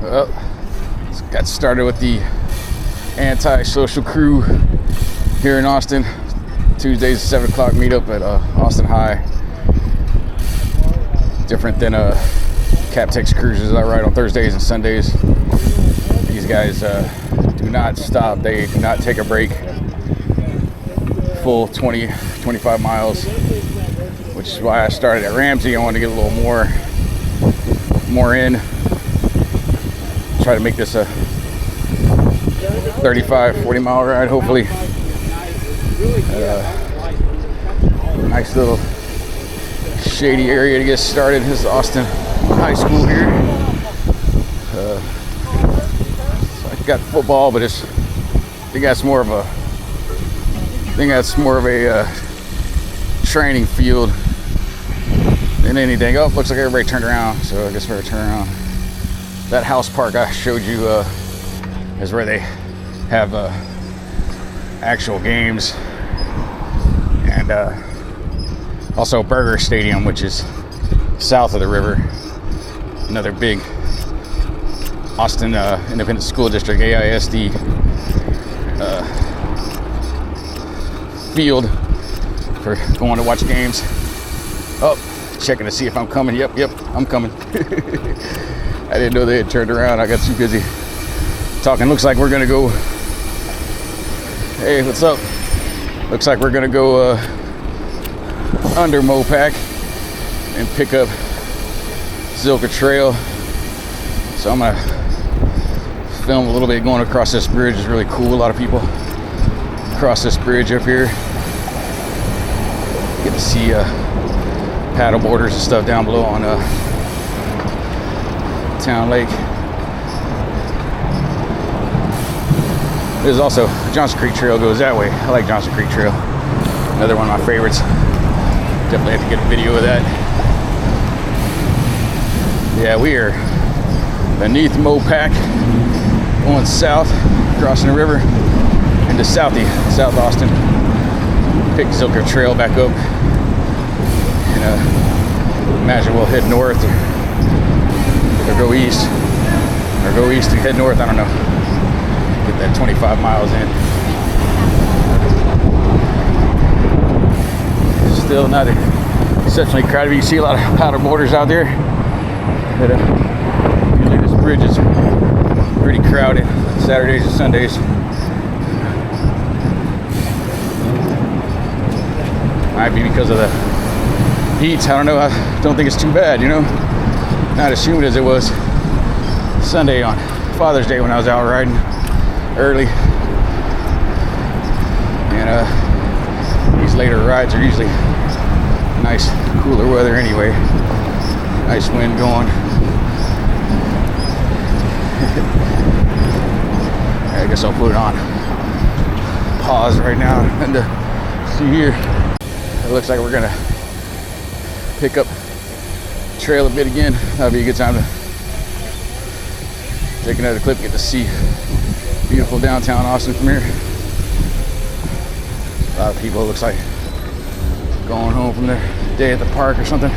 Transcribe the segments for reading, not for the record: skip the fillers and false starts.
Well, got started with the anti-social crew here in Austin. Tuesdays 7 o'clock meetup at Austin High. Different than Captex cruises I ride on Thursdays and Sundays. These guys do not stop. They do not take a break. Full 20, 25 miles, which is why I started at Ramsey. I wanted to get a little more in. Try to make this a 35, 40 mile ride, hopefully. Nice little shady area to get started. This is Austin High School here. So I got football, but I think that's more of a training field than anything. Oh, looks like everybody turned around, so I guess we're gonna turn around. That house park I showed you is where they have actual games, and also Burger Stadium, which is south of the river. Another big Austin Independent School District, AISD field for going to watch games. Oh, checking to see if I'm coming. Yep, I'm coming. I didn't know they had turned around. I got too busy talking. Looks like we're gonna go. Hey, what's up? Looks like we're gonna go under Mopac and pick up Zilker Trail. So I'm gonna film a little bit going across this bridge. It's really cool. A lot of people cross this bridge up here. Get to see paddle boarders and stuff down below on Town Lake. There's also Johnson Creek Trail goes that way. I like Johnson Creek Trail. Another one of my favorites. Definitely have to get a video of that. Yeah, we are beneath Mopac, going south, crossing the river into South Austin. Pick Zilker Trail back up. And imagine we'll head north or go east and head north. I don't know. Get that 25 miles in. Still not exceptionally crowded. You can see a lot of paddle boarders out there. But usually this bridge is pretty crowded Saturdays and Sundays. Might be because of the heat. I don't know. I don't think it's too bad, you know. Not as humid as it was Sunday on Father's Day when I was out riding early. And these later rides are usually nice, cooler weather anyway. Nice wind going. I guess I'll put it on pause right now and see here. It looks like we're gonna pick up trail a bit again. That'll be a good time to take another clip, get to see beautiful downtown Austin from here. A lot of people, it looks like, going home from their day at the park or something.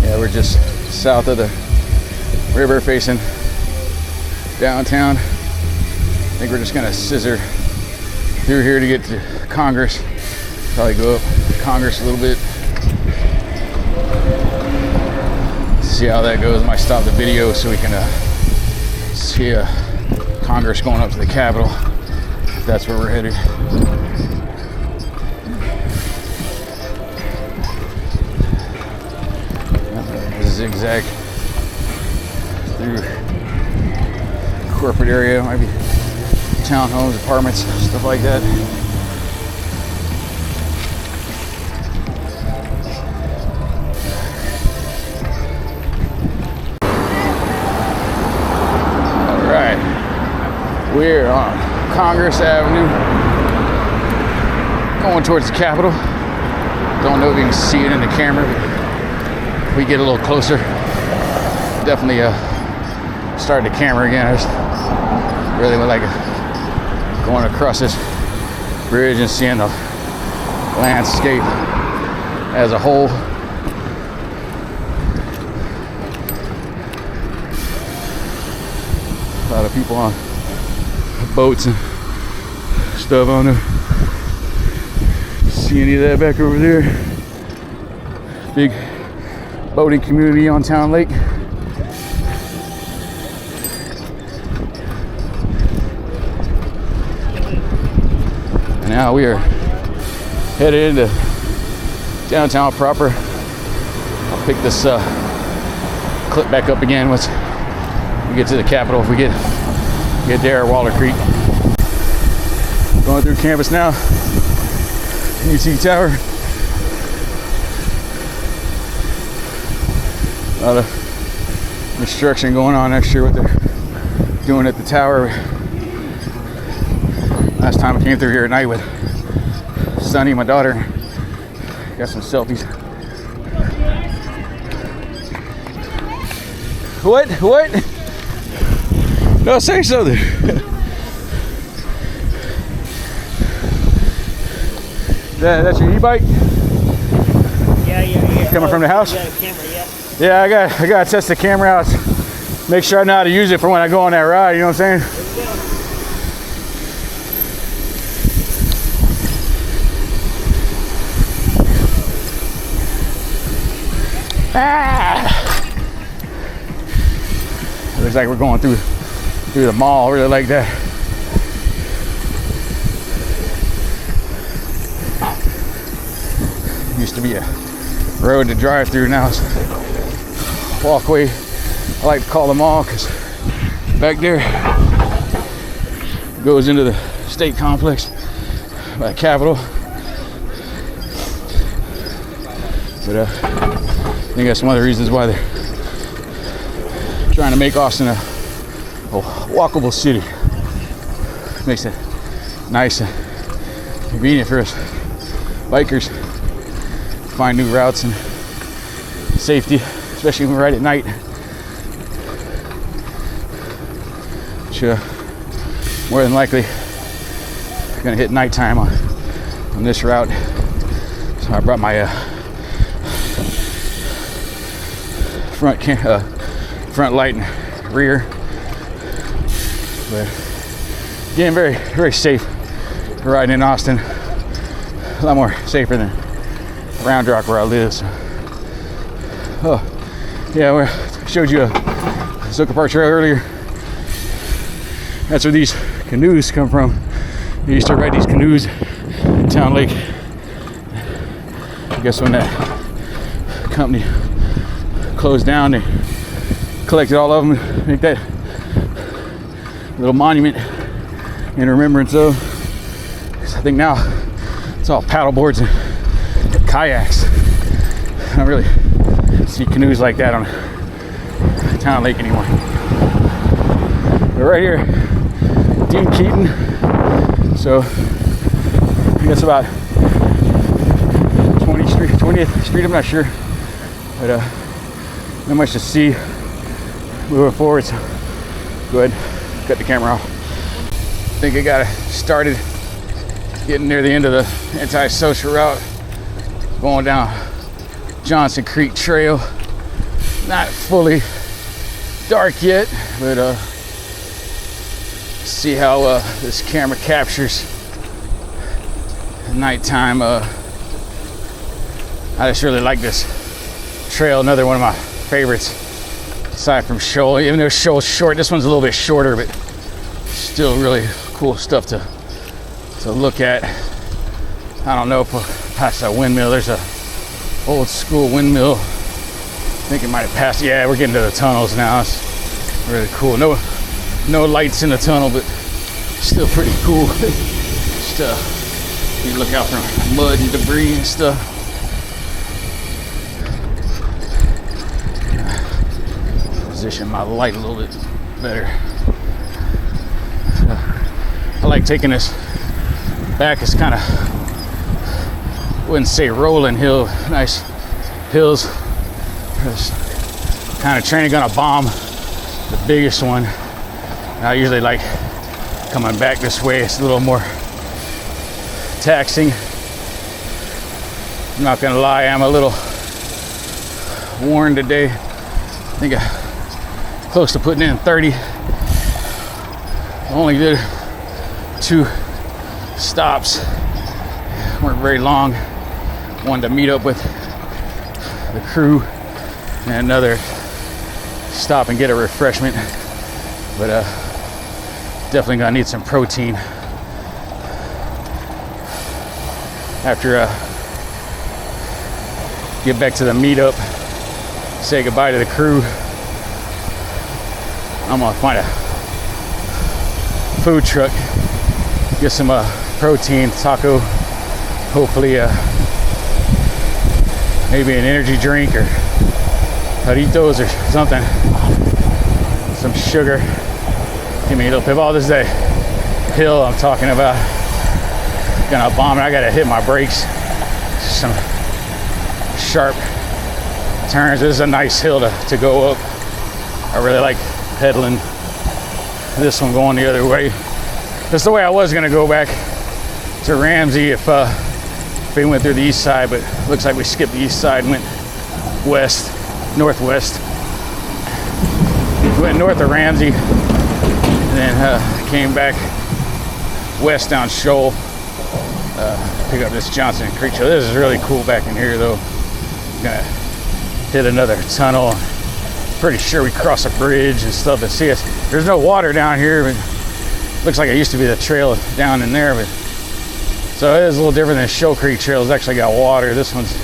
Yeah, we're just south of the river facing downtown. I think we're just gonna scissor through here to get to Congress. Probably go up Congress a little bit. See how that goes. Might stop the video so we can see Congress going up to the Capitol, if that's where we're headed. Zigzag through corporate area, might be townhomes, apartments, stuff like that. All right, we're on Congress Avenue, going towards the Capitol. Don't know if you can see it in the camera. We get a little closer. Definitely start the camera again. I just really would like going across this bridge and seeing the landscape as a whole. lot of people on boats and stuff. I don't know. See any of that back over there? Big boating community on Town Lake. And now we are headed into downtown proper. I'll pick this clip back up again once we get to the Capitol. If we get there, Waller Creek. Going through campus now. UT Tower. A lot of construction going on next year. What they're doing at the tower. Last time I came through here at night with Sunny, my daughter. Got some selfies. What? No, say something. That's your e-bike? Yeah. Coming from the house? You got a camera, Yeah, I gotta test the camera out. Make sure I know how to use it for when I go on that ride, you know what I'm saying? Looks like we're going through the mall, really like that. Used to be a road to drive through, now it's a walkway. I like to call the mall because back there goes into the state complex by the Capitol. But I think that's some other reasons why they're trying to make Austin a walkable city. Makes it nice and convenient for us bikers. Find new routes and safety, especially when we ride at night. Which more than likely gonna hit nighttime on this route. So I brought my front light and rear. But again, very, very safe riding in Austin. A lot more safer than Round Rock where I live. So. Oh, yeah, I showed you a Zucker Park Trail earlier. That's where these canoes come from. They used to ride these canoes in Town Lake. I guess when that company closed down, they collected all of them and make that little monument in remembrance of. I think now it's all paddle boards and kayaks. I don't really see canoes like that on Town Lake anymore. But right here, Dean Keaton. So I guess about 20th Street, I'm not sure. But not much to see moving forward. So go ahead, cut the camera off. I think I got it started getting near the end of the anti-social route. Going down Johnson Creek Trail. Not fully dark yet, but see how this camera captures nighttime. I just really like this trail. Another one of my favorites, aside from Shoal. Even though Shoal's short, this one's a little bit shorter, but still really cool stuff to look at. I don't know, past that windmill, there's a old school windmill. I think it might have passed. Yeah, we're getting to the tunnels now. It's really cool. No lights in the tunnel, but still pretty cool. Just you look out for mud and debris and stuff. Position my light a little bit better. I like taking this back. It's kind of, wouldn't say rolling hill, nice hills. Just kind of training gonna bomb the biggest one. I usually like coming back this way. It's a little more taxing. I'm not gonna lie, I'm a little worn today. I think I'm close to putting in 30 Only did 2 stops, weren't very long. Wanted to meet up with the crew and another stop and get a refreshment, but definitely gonna need some protein after get back to the meetup, say goodbye to the crew. I'm gonna find a food truck, get some protein, taco, hopefully maybe an energy drink or Doritos or something, some sugar. Give me a little pip. Oh, this is that hill I'm talking about. Gonna bomb it. I gotta hit my brakes. Some sharp turns. This is a nice hill to go up. I really like pedaling this one going the other way. That's the way I was gonna go back to Ramsey if we went through the east side, but looks like we skipped the east side and went northwest. We went north of Ramsey and then came back west down Shoal. Pick up this Johnson Creek Trail. This is really cool back in here though. Gonna hit another tunnel. Pretty sure we cross a bridge and stuff and see us. There's no water down here, but looks like it used to be the trail down in there, but so it is a little different than Shoal Creek Trail. It's actually got water. This one's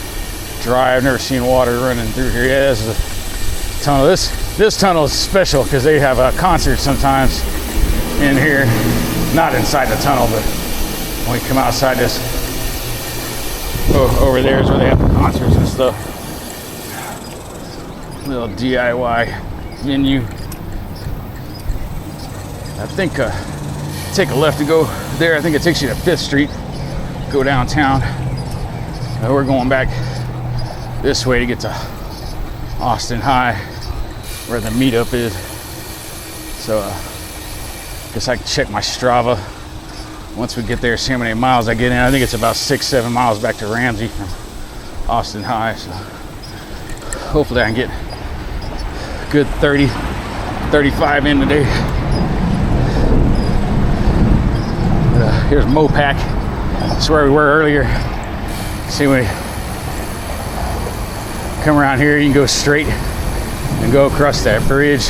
dry. I've never seen water running through here. Yeah, this is a tunnel. This tunnel is special because they have a concert sometimes in here. Not inside the tunnel, but when we come outside this, over there is where they have the concerts and stuff. Little DIY venue. I think take a left to go there. I think it takes you to 5th Street. Go downtown. We're going back this way to get to Austin High, where the meetup is. So guess I can check my Strava once we get there, see how many miles I get in. I think it's about 6-7 miles back to Ramsey from Austin High. So hopefully I can get a good 30-35 in today. Here's Mopac. That's where we were earlier. See, when we come around here, you can go straight and go across that bridge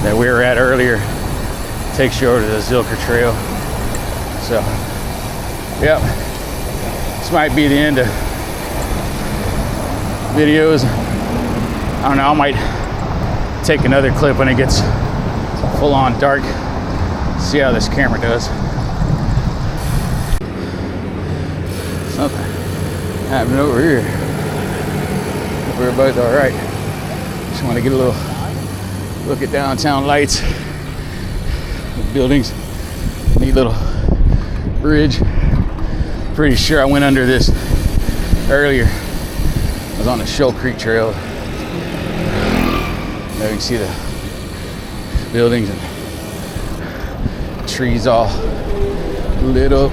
that we were at earlier. Takes you over to the Zilker Trail. So, yep. This might be the end of videos. I don't know, I might take another clip when it gets full on dark. See how this camera does. Something happening over here. Hope everybody's all right. Just want to get a little look at downtown lights, buildings, neat little bridge. Pretty sure I went under this earlier. I was on the Shoal Creek Trail. Now you can see the buildings and trees all lit up.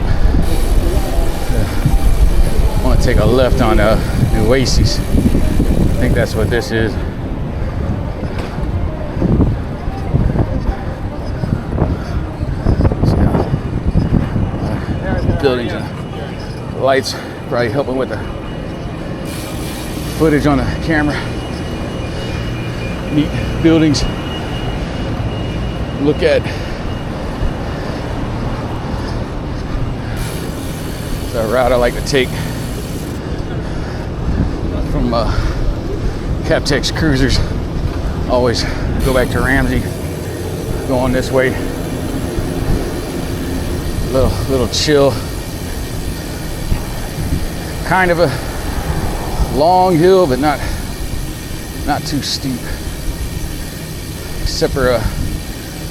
I want to take a left on Nueces. I think that's what this is. Buildings and lights probably helping with the footage on the camera. Neat buildings. Look at. It's a route I like to take from Captex Cruisers. Always go back to Ramsey, going this way. Little chill. Kind of a long hill, but not too steep. Except for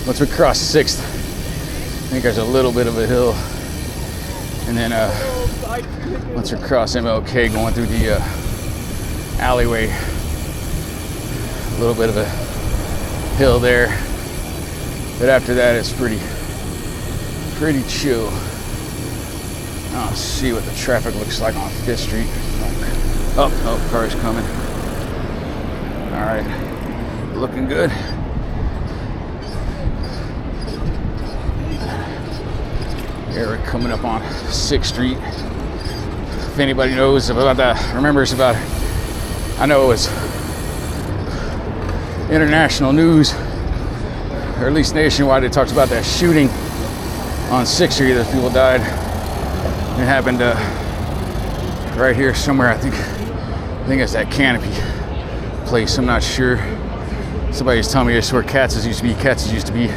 once we cross 6th, I think there's a little bit of a hill. And then once we cross MLK, going through the alleyway, a little bit of a hill there. But after that, it's pretty chill. I'll see what the traffic looks like on 5th Street. Oh, car's coming. All right, looking good. Here we're coming up on 6th Street. If anybody knows about that, remembers about it, I know it was international news, or at least nationwide. They talked about that shooting on 6th Street. Those people died. It happened right here somewhere. I think it's that Canopy place. I'm not sure. Somebody was telling me it's where Katz's used to be. Katz's used to be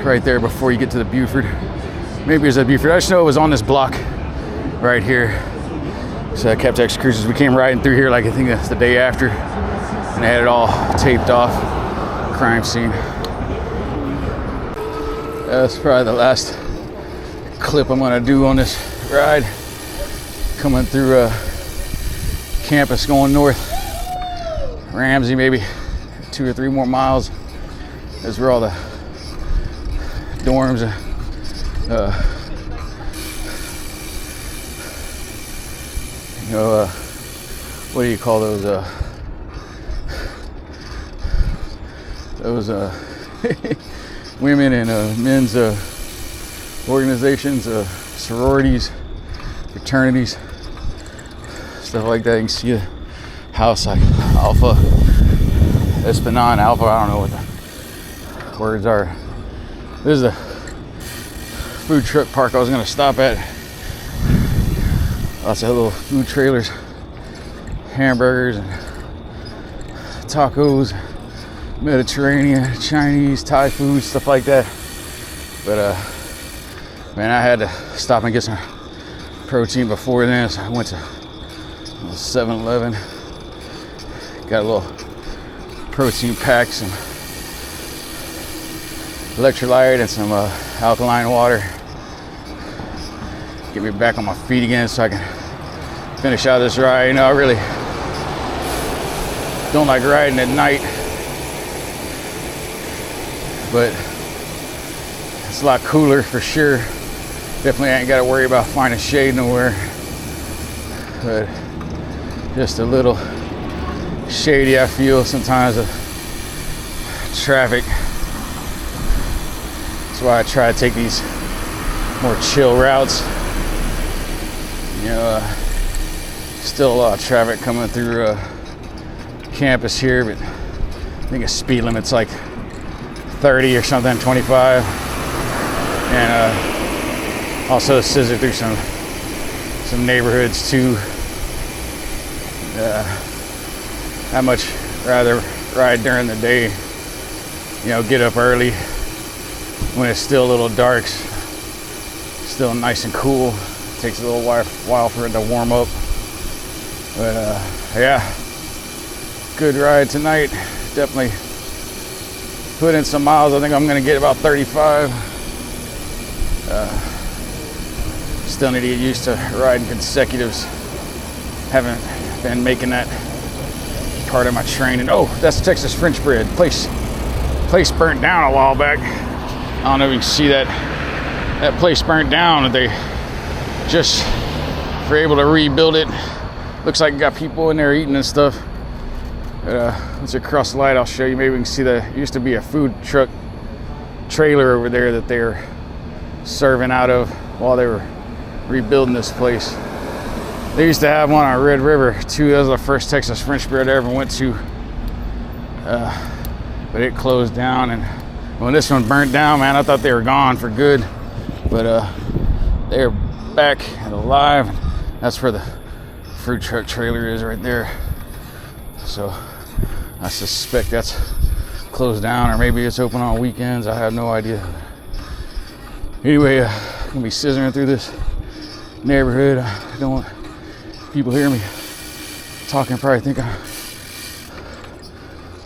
right there before you get to the Buford. Maybe it was at Buford. I just know it was on this block right here. So I kept extra cruisers. We came riding through here like I think that's the day after, and they had it all taped off. Crime scene. That's probably the last clip I'm gonna do on this ride. Coming through campus going north. Ramsey, maybe 2 or 3 more miles. That's where all the dorms what do you call those women and men's organizations, sororities, fraternities, stuff like that. You can see a house like Alpha, Esplanade, Alpha, I don't know what the words are. This is the food truck park I was gonna stop at. Lots of little food trailers, hamburgers and tacos, Mediterranean, Chinese, Thai food, stuff like that. But man, I had to stop and get some protein before then, so I went to 7-Eleven, got a little protein pack, some electrolyte and some alkaline water. Get me back on my feet again so I can finish out this ride. You know, I really don't like riding at night, but it's a lot cooler for sure. Definitely ain't got to worry about finding shade nowhere, but just a little shady I feel sometimes of traffic. That's why I try to take these more chill routes. You know, still a lot of traffic coming through campus here, but I think a speed limit's like 30 or something, 25. And also scissor through some neighborhoods too. I'd much rather ride during the day. You know, get up early when it's still a little dark, still nice and cool. It takes a little while for it to warm up. But yeah, good ride tonight. Definitely put in some miles. I think I'm gonna get about 35. Still need to get used to riding consecutives. Haven't been making that part of my training. Oh, that's Texas French bread. Place burnt down a while back. I don't know if you can see that. That place burnt down. They just were able to rebuild it. Looks like it got people in there eating and stuff. Once you cross the light, I'll show you. Maybe we can see that. It used to be a food truck trailer over there that they were serving out of while they were rebuilding this place. They used to have one on Red River too. That was the first Texas French bread I ever went to. But it closed down, and when this one burnt down, man, I thought they were gone for good. But they're back and alive. That's where the food truck trailer is right there. So I suspect that's closed down, or maybe it's open on weekends. I have no idea. Anyway, I'm gonna be scissoring through this neighborhood. I don't want people hear me talking, probably think I'm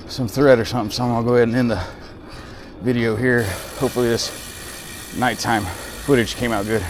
some threat or something, so I'm gonna go ahead and end the video here. Hopefully this nighttime footage came out good.